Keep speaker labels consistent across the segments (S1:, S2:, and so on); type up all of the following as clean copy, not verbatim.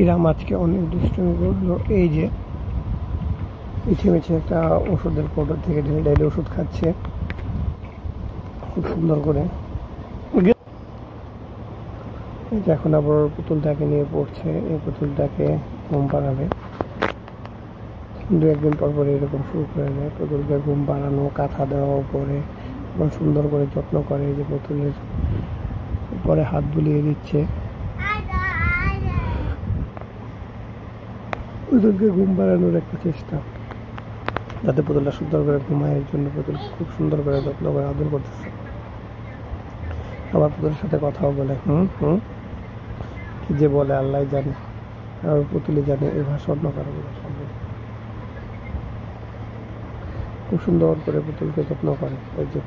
S1: ইরাম আজকে অনেক দুষ্টুমি করলো। এই যে মিছে একটা ওষুধের কৌটো থেকে ঢেলে ঢেলে ওষুধ খাচ্ছে খুব সুন্দর করে। এখন আবার পুতুলটাকে নিয়ে পড়ছে, এই পুতুলটাকে ঘুম পাড়াবে। 2-1 দিন পর পরে এরকম শুরু করে দেয়। পুতুলকে ঘুম পাড়ানো, কাঁথা দেওয়া উপরে, এবং সুন্দর করে যত্ন করে। এই যে পুতুলের উপরে হাত বুলিয়ে দিচ্ছে, পুতুলকে ঘুম পাড়ানোর একটা চেষ্টা যাতে পুতুলটা সুন্দর করে ঘুমায়। এর জন্য পুতুল খুব সুন্দর করে যত্ন করে আদর করতেছে। আবার পুতুলের সাথে কথাও বলে, কি যে বলে আল্লাহ জানে, আর পুতুলে জানে এই ভাষা অন্য কারো বলা সম্ভব। খুব সুন্দর করে পুতুলকে যত্ন করে। এই যে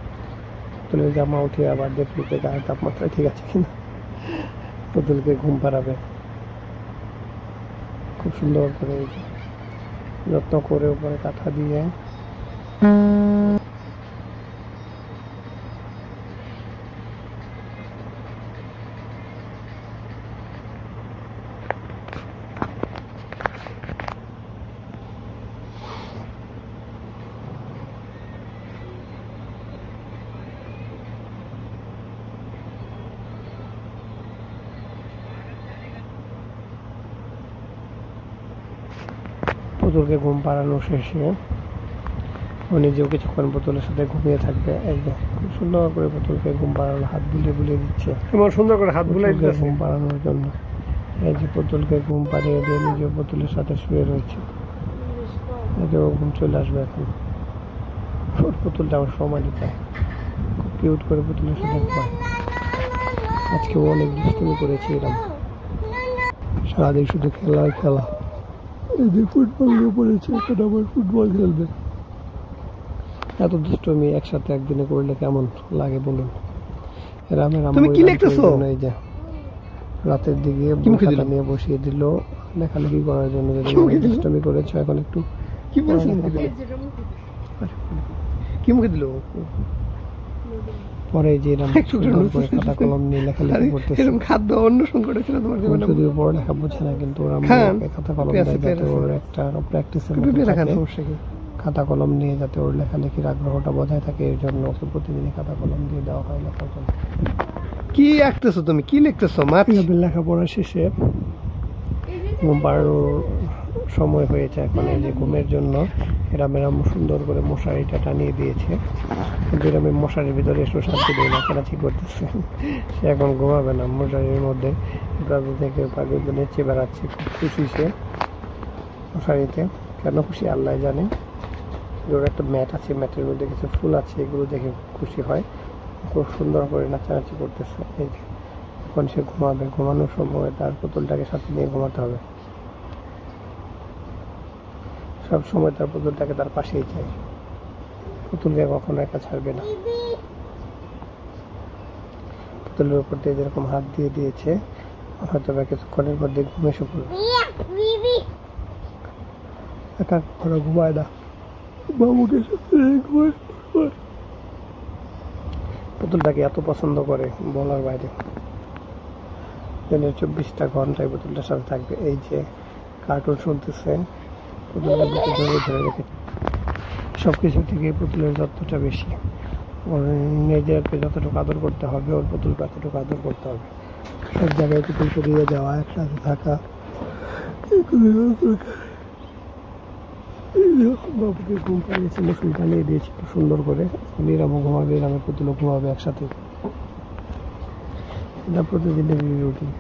S1: পুতুলের জামা উঠিয়ে আবার দেখলি যে গায়ের তাপমাত্রা ঠিক আছে কিনা, পুতুলকে ঘুম পাড়াবে খুব সুন্দর করে। এই যে যত্ন করে উপরে কাঁথা দিয়ে পুতুলকে ঘুম পাড়ানো শেষে ও নিজেও কিছুক্ষণ পুতুলের সাথে ঘুমিয়ে থাকবে। এই যে খুব সুন্দর করে পুতুলকে ঘুম পাড়ানো, হাত বুলিয়ে বুলিয়ে দিচ্ছে, এমন সুন্দর করে হাত বুলিয়ে দিচ্ছে ঘুম পাড়ানোর জন্য। এই যে পুতুলকে ঘুম পাড়িয়ে দিয়ে নিজেও পুতুলের সাথে শুয়ে রয়েছে। এই যে ও ঘুম চলে আসবে এখন। পুতুলটা আমার সময় দিতে খুব কিউট করে পুতুলের সাথে ঘুমায়। আজকে ও অনেক দুষ্টুমি করেছে এরকম, সারাদিন শুধু খেলায় খেলা। এই যে ফুটবল নিয়ে পড়েছে, এখন আবার ফুটবল খেলবে। এত দুষ্টুমি একসাথে একদিনে করলে কেমন লাগে বলুন। তুমি কি লিখতেছো? এই যে রাতের দিকে খাতা নিয়ে বসিয়ে দিল লেখালেখি করার জন্য। দুষ্টুমি করেছো এখন একটু কি বলছেন, কি মুখে দিল পরে যে খাতা কলম নিয়ে লেখালেখি করতেছে। খাদ্য অন্য সংকটে ছিল তোমার জীবনে, যদিও পড়ালেখা বোঝে না, কিন্তু ওরা খাতা কলম দেয় যাতে ওর একটা প্র্যাকটিসের মধ্যে থাকে। খাতা কলম নিয়ে যাতে ওর লেখালেখির আগ্রহটা বজায় থাকে, এর জন্য ওকে প্রতিদিনই খাতা কলম দিয়ে দেওয়া হয় লেখার জন্য। কি আঁকতেছো তুমি, কি লিখতেছো? লেখাপড়া শেষে ঘুম পাড়ানোর সময় হয়েছে এখন। এই যে ঘুমের জন্য এরাম সুন্দর করে মশারিটা টানিয়ে দিয়েছে, কিন্তু এরমে মশারির ভিতরে একটু শান্তি দেয়, নাচানাচি করতেছে। সে এখন ঘুমাবে না, মশারির মধ্যে দাদু থেকে পাগল নেচে বেড়াচ্ছে। খুব খুশি সে মশারিতে, কেন খুশি আল্লাহ জানে। ওর একটা ম্যাট আছে, ম্যাটের মধ্যে কিছু ফুল আছে, এগুলো দেখে খুশি হয়। খুব সুন্দর করে নাচানাচি করতেছে। এই যে এখন সে ঘুমাবে, ঘুমানোর সময় তার পুতুলটাকে সাথে নিয়ে ঘুমাতে হবে। সব সময় তার পুতুলটাকে তার পাশেই চাই, পুতুলকে কখনো একা ছাড়বে না। পুতুলের উপর দিয়ে যেরকম হাত দিয়ে দিয়েছে, হয়তো বা কিছুক্ষণের মধ্যে ঘুমে এসে পড়বে। একা কখনো ঘুমায় না, বাবুকে পুতুলটাকে এত পছন্দ করে বলার বাইরে। দিনের 24টা ঘন্টায় পুতুলটার সাথে থাকবে। এই যে কার্টুন শুনতেছে, পুতুলটা ধরে ধরে রেখেছে। সবকিছু থেকে পুতুলের যত্নটা বেশি। ওর নিজেকে যতটুকু আদর করতে হবে, ওর পুতুলকে ততটুকু আদর করতে হবে। সব জায়গায় পুতুলকে দিয়ে যাওয়া, একসাথে থাকা, বাবুকে ঘুম পাড়িয়েছে, মশারি টানিয়ে দিয়েছি খুব সুন্দর করে। এরামও ঘুমাবে, এরামের পুতুলও ঘুমাবে একসাথে। এটা প্রতিদিনের রুটিন।